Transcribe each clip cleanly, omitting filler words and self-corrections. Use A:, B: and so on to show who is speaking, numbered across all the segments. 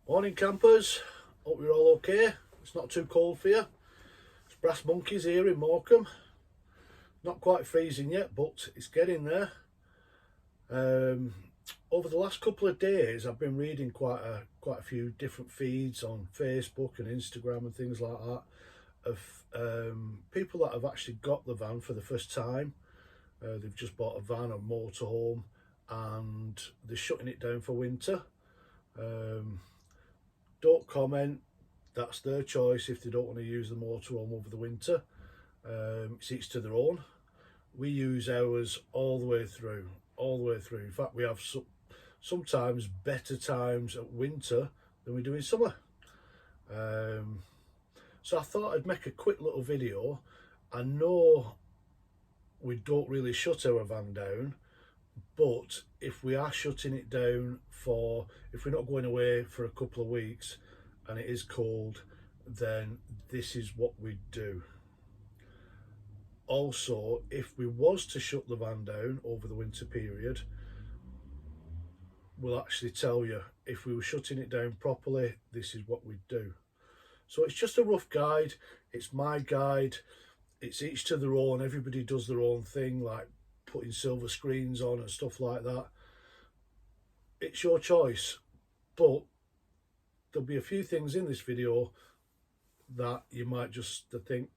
A: Morning campers, hope you're all okay. It's not too cold for you. It's Brass Monkeys here in Morecambe. Not quite freezing yet, but it's getting there. Over the last couple of days I've been reading quite a few different feeds on Facebook and Instagram and things like that of people that have actually got the van for the first time. They've just bought a van or motorhome and they're shutting it down for winter. Don't comment, that's their choice if they don't want to use the motorhome over the winter. It's each to their own. We use ours all the way through. In fact, we have sometimes better times at winter than we do in summer. So I thought I'd make a quick little video. I know we don't really shut our van down, but if we are shutting it down if we're not going away for a couple of weeks and it is cold, then this is what we do. Also, if we was to shut the van down over the winter period, we'll actually tell you if we were shutting it down properly, this is what we'd do. So it's just a rough guide. It's my guide. It's each to their own. Everybody does their own thing, like putting silver screens on and stuff like that. It's your choice, but there'll be a few things in this video that you might just think,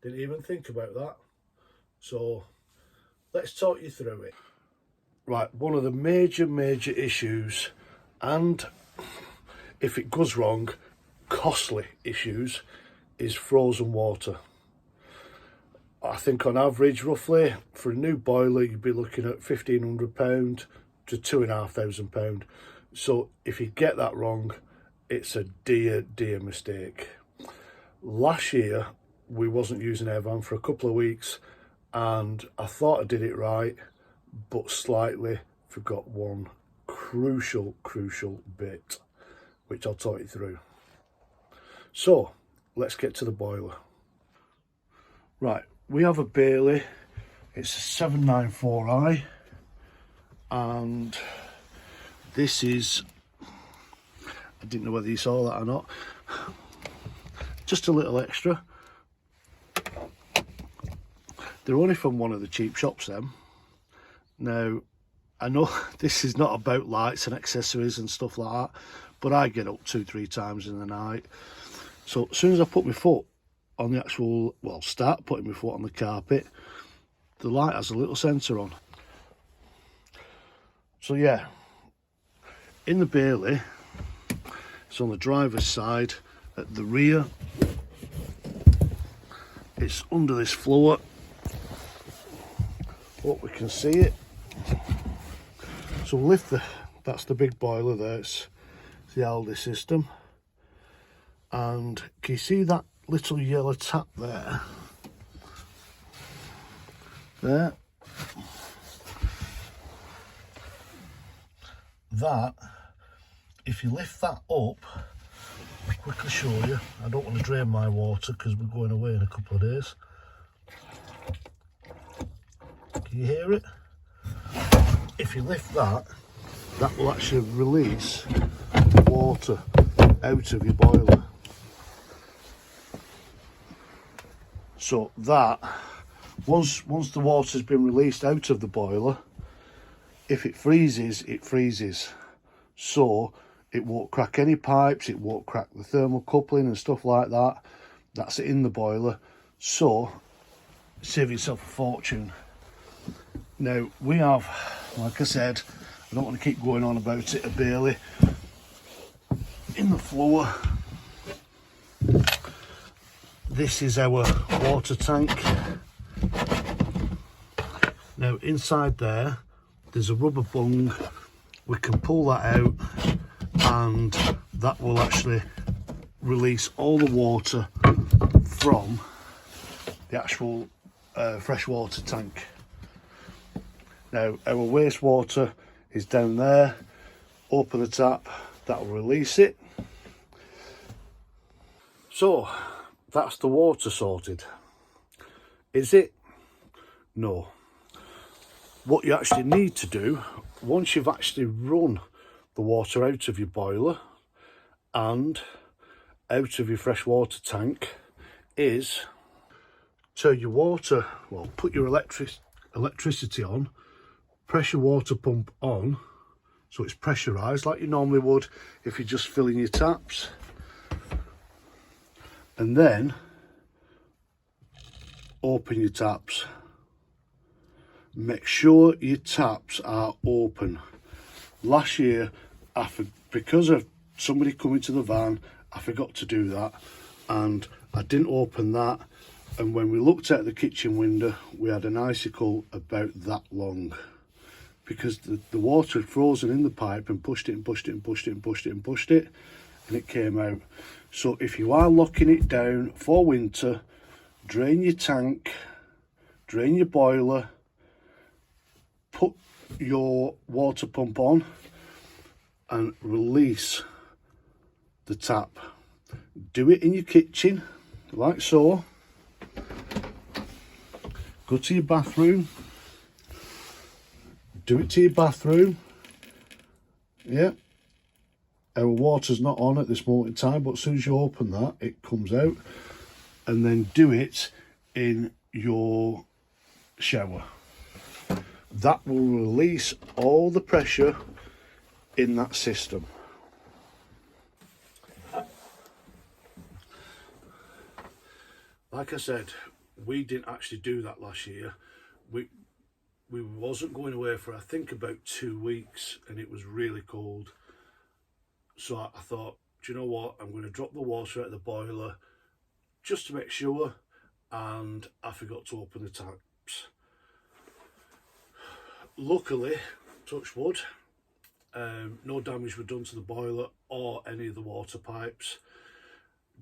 A: didn't even think about that. So let's talk you through it. Right, one of the major issues, and if it goes wrong, costly issues, is frozen water. I think on average, roughly, for a new boiler, you'd be looking at £1,500 to £2,500. So if you get that wrong, it's a dear mistake. Last year, we wasn't using our van for a couple of weeks, and I thought I did it right, but slightly forgot one crucial bit, which I'll talk you through. So let's get to the boiler. Right, we have a Bailey. It's a 794i, and this is, I didn't know whether you saw that or not, just a little extra. They're only from one of the cheap shops then. Now, I know this is not about lights and accessories and stuff like that, but I get up 2-3 times in the night. So as soon as I put my foot on the actual, start putting my foot on the carpet, the light has a little sensor on. So yeah, in the Bailey, it's on the driver's side at the rear. It's under this floor. Hope we can see it. So we'll lift that's the big boiler there, it's the Aldi system. And can you see that little yellow tap there? That, if you lift that up, I'll quickly show you. I don't want to drain my water because we're going away in a couple of days. Can you hear it? If you lift that, that will actually release water out of your boiler. So that, once the water's been released out of the boiler, if it freezes, it freezes. So it won't crack any pipes, it won't crack the thermal coupling and stuff like that. That's in the boiler. So save yourself a fortune. Now we have, like I said, I don't want to keep going on about it, a Bailey. In the floor, this is our water tank. Now inside there's a rubber bung. We can pull that out and that will actually release all the water from the actual freshwater tank. Now our wastewater is down there. Open the tap, that will release it. So that's the water sorted. Is it? No. What you actually need to do, once you've actually run the water out of your boiler, and out of your freshwater tank is turn your water, well, put your electricity on, pressure water pump on, so it's pressurised like you normally would if you're just filling your taps, and then open your taps. Make sure your taps are open. Last year, because of somebody coming to the van, I forgot to do that, and I didn't open that, and when we looked at the kitchen window, we had an icicle about that long, because the water had frozen in the pipe and pushed it and pushed it and pushed it and pushed it and pushed it, and it came out. So if you are locking it down for winter, drain your tank, drain your boiler, put your water pump on and release the tap. Do it in your kitchen, like so. Go to your bathroom. Do it to your bathroom. Yeah. Our water's not on at this moment in time, but as soon as you open that, it comes out. And then do it in your shower. That will release all the pressure in that system. Like I said, we didn't actually do that last year. We wasn't going away for I think about 2 weeks, and it was really cold. So I thought, do you know what? I'm going to drop the water out of the boiler just to make sure, and I forgot to open the taps. Luckily, touch wood, no damage was done to the boiler or any of the water pipes.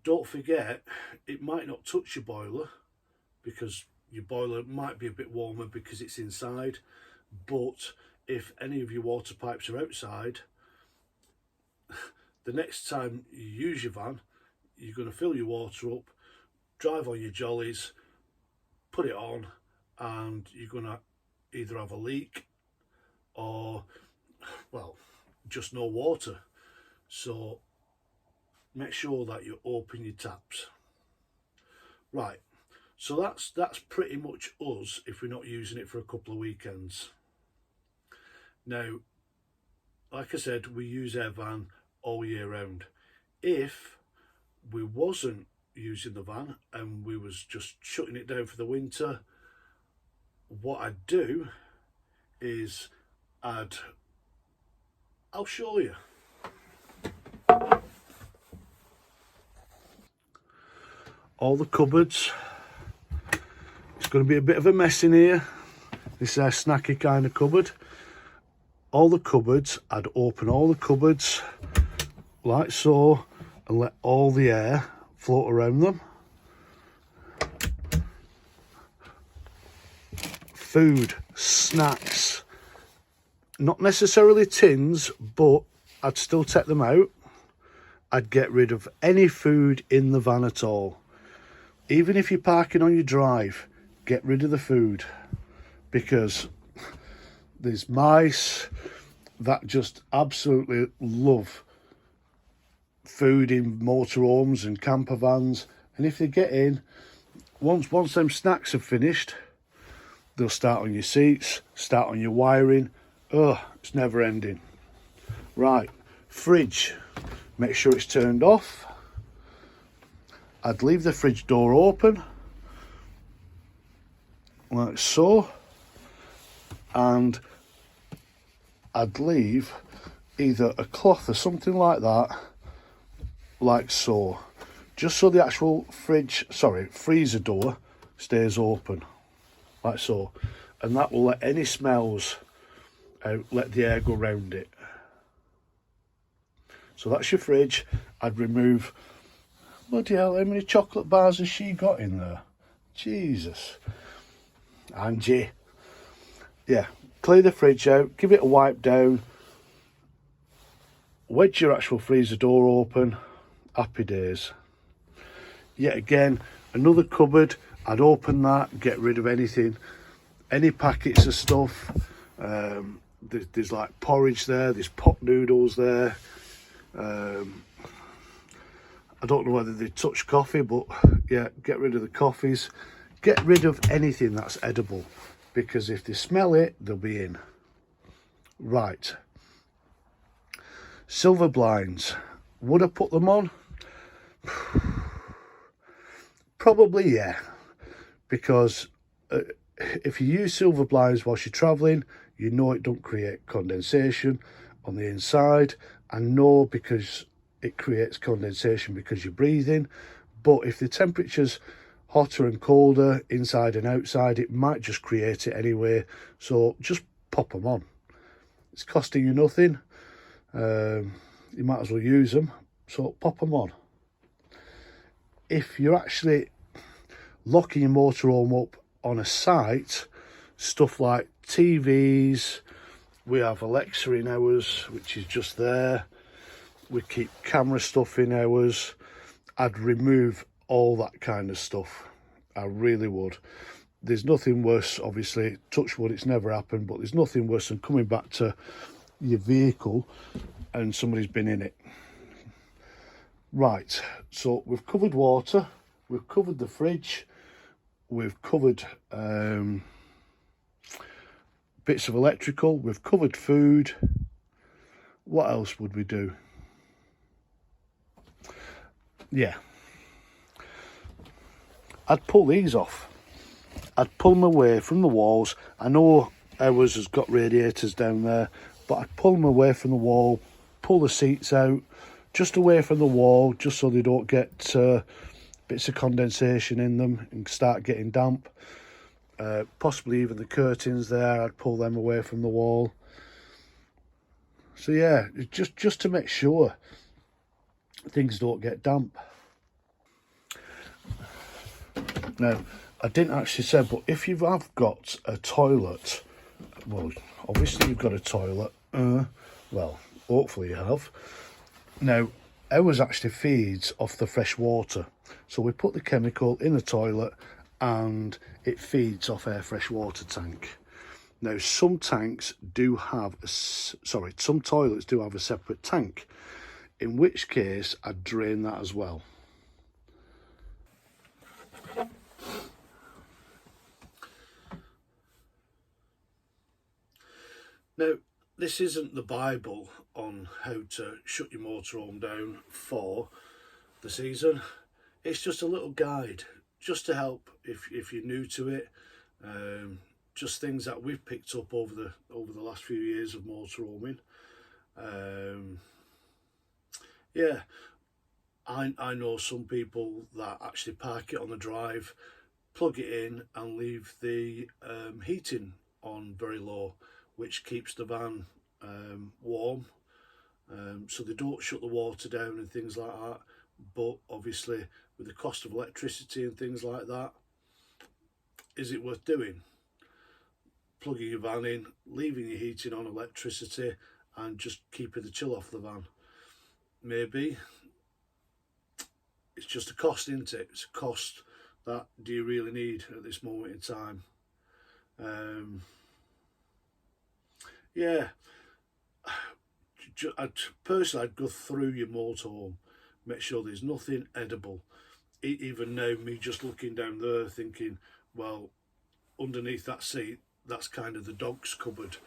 A: Don't forget, it might not touch your boiler because your boiler might be a bit warmer because it's inside, but if any of your water pipes are outside, the next time you use your van, you're going to fill your water up, drive on your jollies, put it on, and you're going to either have a leak or, well, just no water. So make sure that you open your taps. Right, so that's pretty much us if we're not using it for a couple of weekends. Now, like I said, we use our van all year round. If we wasn't using the van and we was just shutting it down for the winter, what I'd do is I'll show you. All the cupboards. It's going to be a bit of a mess in here. This is our snacky kind of cupboard. All the cupboards, I'd open all the cupboards like so and let all the air float around them. Food, snacks, not necessarily tins, but I'd still take them out. I'd get rid of any food in the van at all. Even if you're parking on your drive, get rid of the food, because there's mice that just absolutely love food in motorhomes and camper vans, and if they get in, once them snacks are finished, they'll start on your seats, start on your wiring. Oh, it's never ending. Right, fridge, make sure it's turned off. I'd leave the fridge door open like so, and I'd leave either a cloth or something like that, like so, just so the actual freezer door stays open, like so, and that will let any smells out, let the air go round it. So that's your fridge. I'd remove, bloody hell, how many chocolate bars has she got in there? Jesus. Angie. Yeah, clear the fridge out, give it a wipe down, wedge your actual freezer door open, happy days. Yet again, another cupboard, I'd open that, get rid of anything, any packets of stuff. There's like porridge there, there's pot noodles there, I don't know whether they touch coffee, but yeah, get rid of the coffees. Get rid of anything that's edible, because if they smell it, they'll be in. Right. Silver blinds. Would I put them on? Probably, yeah. Because if you use silver blinds whilst you're travelling, you know it don't create condensation on the inside. I know because it creates condensation because you're breathing. But if the temperature's hotter and colder inside and outside, it might just create it anyway. So just pop them on. It's costing you nothing. You might as well use them. So pop them on. If you're actually locking your motorhome up on a site, stuff like TVs, we have Alexa in ours, which is just there. We keep camera stuff in ours. I'd remove all that kind of stuff. I really would. There's nothing worse, obviously, touch wood, it's never happened, but there's nothing worse than coming back to your vehicle and somebody's been in it. Right, so we've covered water, we've covered the fridge, we've covered bits of electrical, we've covered food. What else would we do? Yeah, I'd pull these off. I'd pull them away from the walls. I know ours has got radiators down there, but I'd pull them away from the wall, pull the seats out, just away from the wall, just so they don't get bits of condensation in them and start getting damp. Possibly even the curtains there, I'd pull them away from the wall. So yeah, just to make sure things don't get damp. Now, I didn't actually say, but if you have got a toilet, well, obviously you've got a toilet. Well, hopefully you have. Now, ours actually feeds off the fresh water. So we put the chemical in the toilet and it feeds off our fresh water tank. Now, some tanks do have, some toilets do have a separate tank, in which case I'd drain that as well. Now, this isn't the Bible on how to shut your motorhome down for the season. It's just a little guide, just to help if you're new to it. Just things that we've picked up over the last few years of motorhoming. Yeah, I know some people that actually park it on the drive, plug it in and leave the heating on very low, which keeps the van warm, so they don't shut the water down and things like that. But obviously with the cost of electricity and things like that, is it worth doing? Plugging your van in, leaving your heating on electricity and just keeping the chill off the van? Maybe. It's just a cost, isn't it? It's a cost that do you really need at this moment in time? Yeah, I'd go through your motorhome, make sure there's nothing edible. Even now, me just looking down there thinking, well, underneath that seat, that's kind of the dog's cupboard.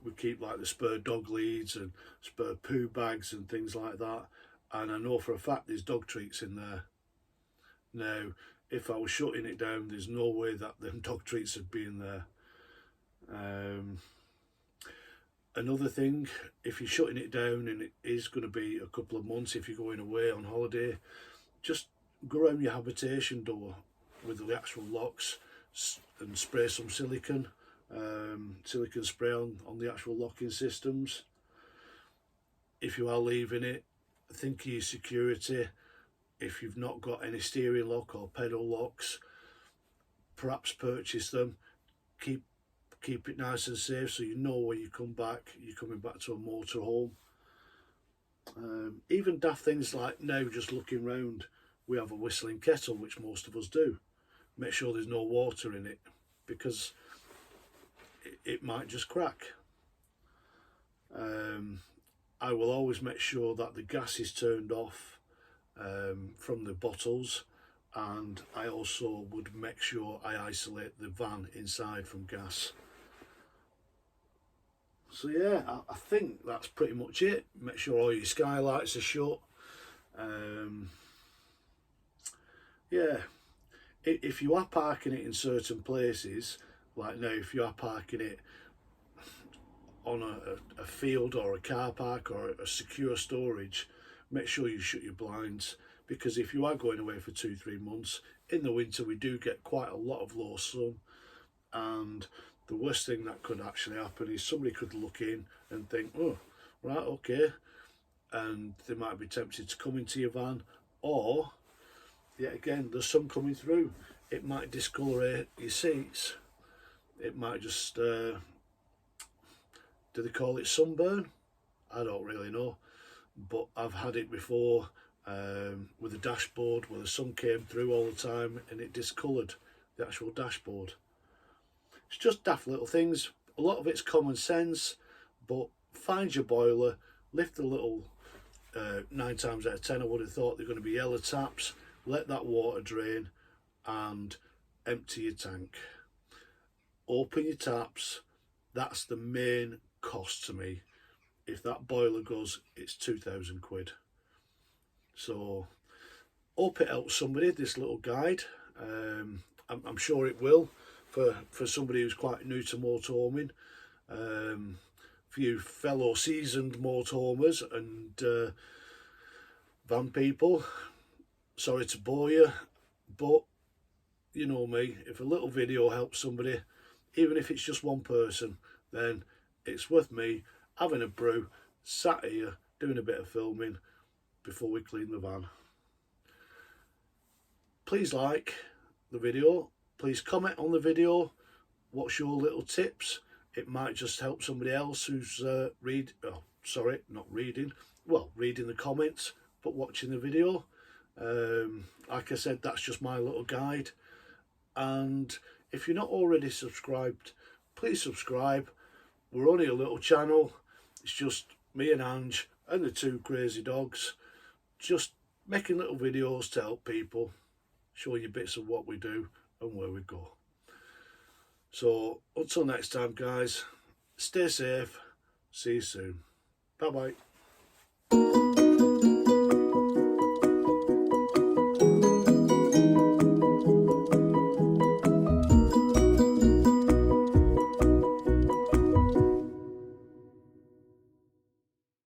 A: We keep like the spare dog leads and spare poo bags and things like that. And I know for a fact there's dog treats in there. Now, if I was shutting it down, there's no way that them dog treats would be in there. Another thing, if you're shutting it down and it is going to be a couple of months, if you're going away on holiday, just go around your habitation door with the actual locks and spray some silicone spray on the actual locking systems. If you are leaving it, think of your security. If you've not got any steering lock or pedal locks, perhaps purchase them. Keep it nice and safe, so you know when you come back, you're coming back to a motorhome. Even daft things like now, just looking round, we have a whistling kettle, which most of us do. Make sure there's no water in it, because it might just crack. I will always make sure that the gas is turned off from the bottles, and I also would make sure I isolate the van inside from gas. So yeah, I think that's pretty much it. Make sure all your skylights are shut. Yeah, if you are parking it in certain places, like now if you are parking it on a field or a car park or a secure storage, make sure you shut your blinds, because if you are going away for 2-3 months, in the winter we do get quite a lot of low sun, and the worst thing that could actually happen is somebody could look in and think, oh, right, okay, and they might be tempted to come into your van, or yet again the sun coming through, it might discolour your seats, it might just do they call it sunburn? I don't really know, but I've had it before with the dashboard where the sun came through all the time and it discoloured the actual dashboard. It's just daft little things. A lot of it's common sense, but find your boiler, lift the little 9 times out of 10 I would have thought they're going to be yellow taps, let that water drain and empty your tank. Open your taps. That's the main cost to me. If that boiler goes, it's 2,000 quid. So hope it helps somebody, this little guide. I'm sure it will for somebody who's quite new to motorhoming. For you fellow seasoned motorhomers and van people, sorry to bore you, but you know me, if a little video helps somebody, even if it's just one person, then it's worth me having a brew, sat here doing a bit of filming before we clean the van. Please like the video, please comment on the video, what's your little tips? It might just help somebody else who's reading the comments but watching the video. Like I said, that's just my little guide, and if you're not already subscribed, please subscribe. We're only a little channel, it's just me and Ange and the 2 crazy dogs, just making little videos to help people, showing you bits of what we do and where we go. So until next time guys, stay safe, see you soon, bye bye.